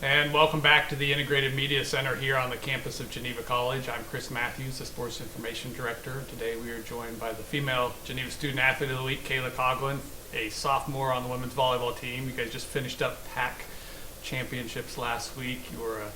And welcome back to the Integrated Media Center here on the campus of Geneva College. I'm Chris Matthews, the Sports Information Director. Today we are joined by the female Geneva Student Athlete of the Week, Kayla Coughlin, a sophomore on the women's volleyball team. You guys just finished up PAC championships last week. You were a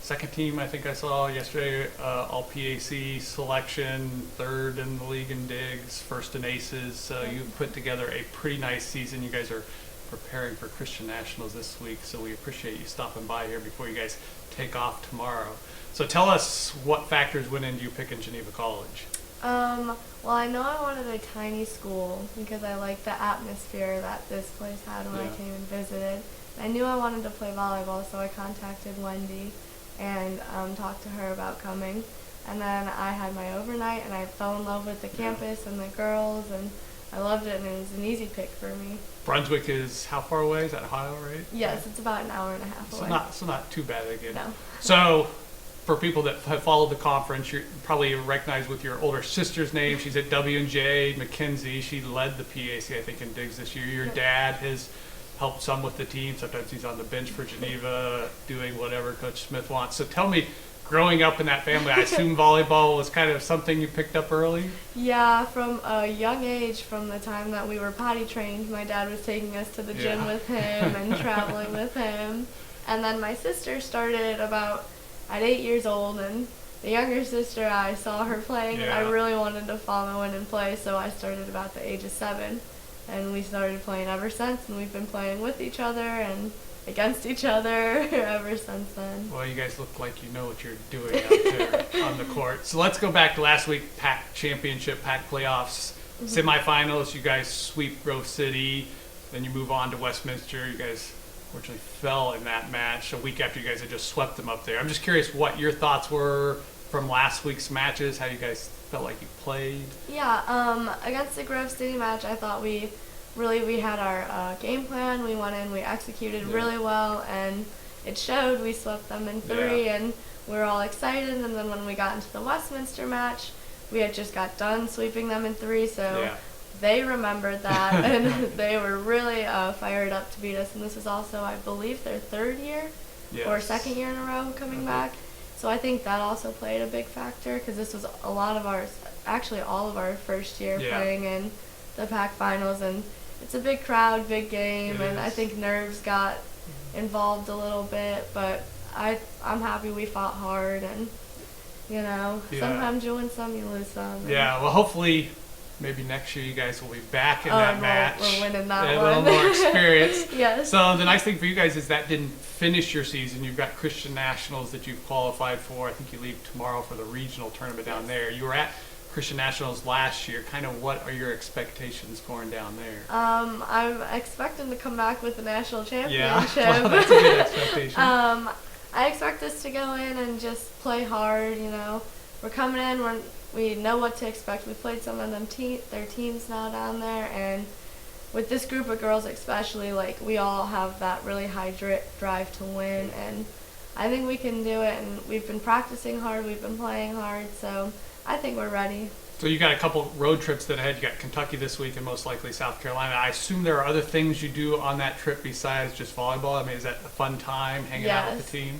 second team, I think I saw yesterday, all PAC selection, third in the league in digs, first in aces. So you've put together a pretty nice season. You guys are preparing for Christian Nationals this week, so we appreciate you stopping by here before you guys take off tomorrow. So tell us what factors went into you picking Geneva College. Well, I know I wanted a tiny school because I liked the atmosphere that this place had when I came and visited. I knew I wanted to play volleyball, so I contacted Wendy and talked to her about coming. And then I had my overnight, and I fell in love with the campus and the girls, and I loved it, and it was an easy pick for me. Brunswick is how far away? Is that Ohio, right? Yes, it's about an hour and a half away. So not too bad again. No. So for people that have followed the conference, you probably recognize with your older sister's name. She's at W&J McKenzie. She led the PAC, I think, in digs this year. Your dad has helped some with the team. Sometimes he's on the bench for Geneva doing whatever Coach Smith wants. So tell me, growing up in that family, I assume volleyball was kind of something you picked up early? Yeah, from a young age, from the time that we were potty trained, my dad was taking us to the gym with him and traveling with him. And then my sister started about at 8 years old, and the younger sister, I saw her playing, and I really wanted to follow in and play, so I started about the age of 7. And we started playing ever since, and we've been playing with each other and against each other ever since then. Well, you guys look like you know what you're doing out there on the court. So let's go back to last week, PAC championship, PAC playoffs, semifinals. You guys sweep Grove City, then you move on to Westminster. You guys fortunately fell in that match a week after you guys had just swept them up there. I'm just curious what your thoughts were from last week's matches, how you guys felt like you played. Yeah, against the Grove City match, I thought we had our game plan. We went in, we executed really well, and it showed. We swept them in 3, and we were all excited. And then when we got into the Westminster match, we had just got done sweeping them in 3, so they remembered that, and they were really fired up to beat us. And this is also, I believe, their 3rd year or 2nd year in a row coming back. So I think that also played a big factor, because this was a lot of ours, actually all of our first year playing in the PAC finals, and it's a big crowd, big game, and I think nerves got involved a little bit, but I'm happy we fought hard, and sometimes you win some, you lose some. Yeah, well, hopefully maybe next year you guys will be back in that match. We're winning that one. A little more experience. Yes. So the nice thing for you guys is that didn't finish your season. You've got Christian Nationals that you've qualified for. I think you leave tomorrow for the regional tournament down there. You were at Christian Nationals last year. Kind of what are your expectations going down there? I'm expecting to come back with the national championship. Yeah, well, that's a good expectation. I expect us to go in and just play hard. We're coming in. We know what to expect. We played some of their teams now down there, and with this group of girls especially, we all have that really high drive to win, and I think we can do it. And we've been practicing hard. We've been playing hard, so I think we're ready. So you got a couple road trips that ahead. You got Kentucky this week and most likely South Carolina. I assume there are other things you do on that trip besides just volleyball. I mean, is that a fun time hanging out with the team?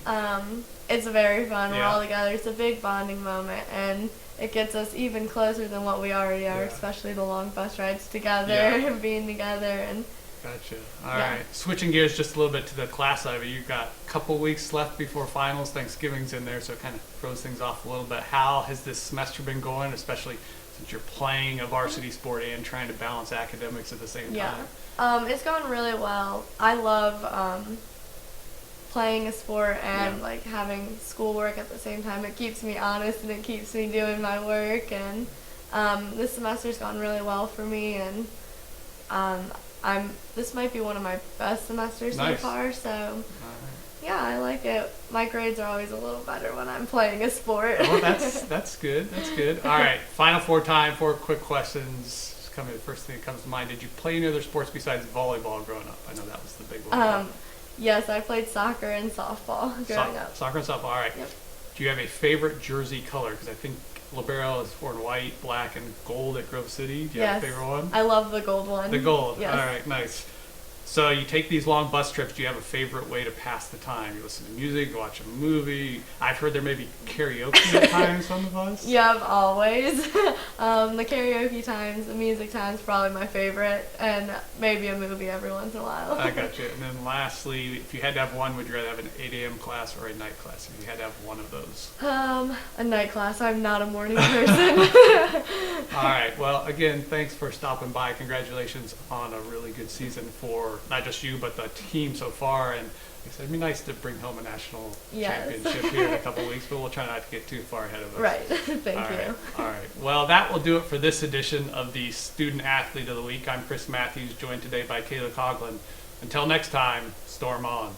It's very fun. We're all together. It's a big bonding moment, and it gets us even closer than what we already are, especially the long bus rides together and being together. And gotcha. All right. Switching gears just a little bit to the class side of it. You've got a couple weeks left before finals. Thanksgiving's in there, so it kind of throws things off a little bit. How has this semester been going, especially since you're playing a varsity sport and trying to balance academics at the same time? It's going really well. I love playing a sport and having schoolwork at the same time. It keeps me honest, and it keeps me doing my work, and this semester's gone really well for me, and this might be one of my best semesters so far, so I like it. My grades are always a little better when I'm playing a sport. Well, that's good. That's good. All right, Final Four time. 4 quick questions. The first thing that comes to mind. Did you play any other sports besides volleyball growing up? I know that was the big one. Yes, I played soccer and softball growing up. Soccer and softball. All right. Yep. Do you have a favorite jersey color? Because I think Libero is worn white, black, and gold at Grove City. Do you have a favorite one? I love the gold one. The gold. Yes. All right, nice. So you take these long bus trips. Do you have a favorite way to pass the time? You listen to music, you watch a movie. I've heard there may be karaoke at times on the bus. Yep, always. The karaoke times, the music times, probably my favorite, and maybe a movie every once in a while. I got you. And then lastly, if you had to have one, would you rather have an 8 a.m. class or a night class? If you had to have one of those. A night class. I'm not a morning person. All right. Well, again, thanks for stopping by. Congratulations on a really good season for not just you, but the team so far. And like I said, it'd be nice to bring home a national Yes. championship here in a couple of weeks, but we'll try not to get too far ahead of us. Right. Thank All you. right. All right. Well, that will do it for this edition of the Student Athlete of the Week. I'm Chris Matthews, joined today by Kayla Coughlin. Until next time, storm on.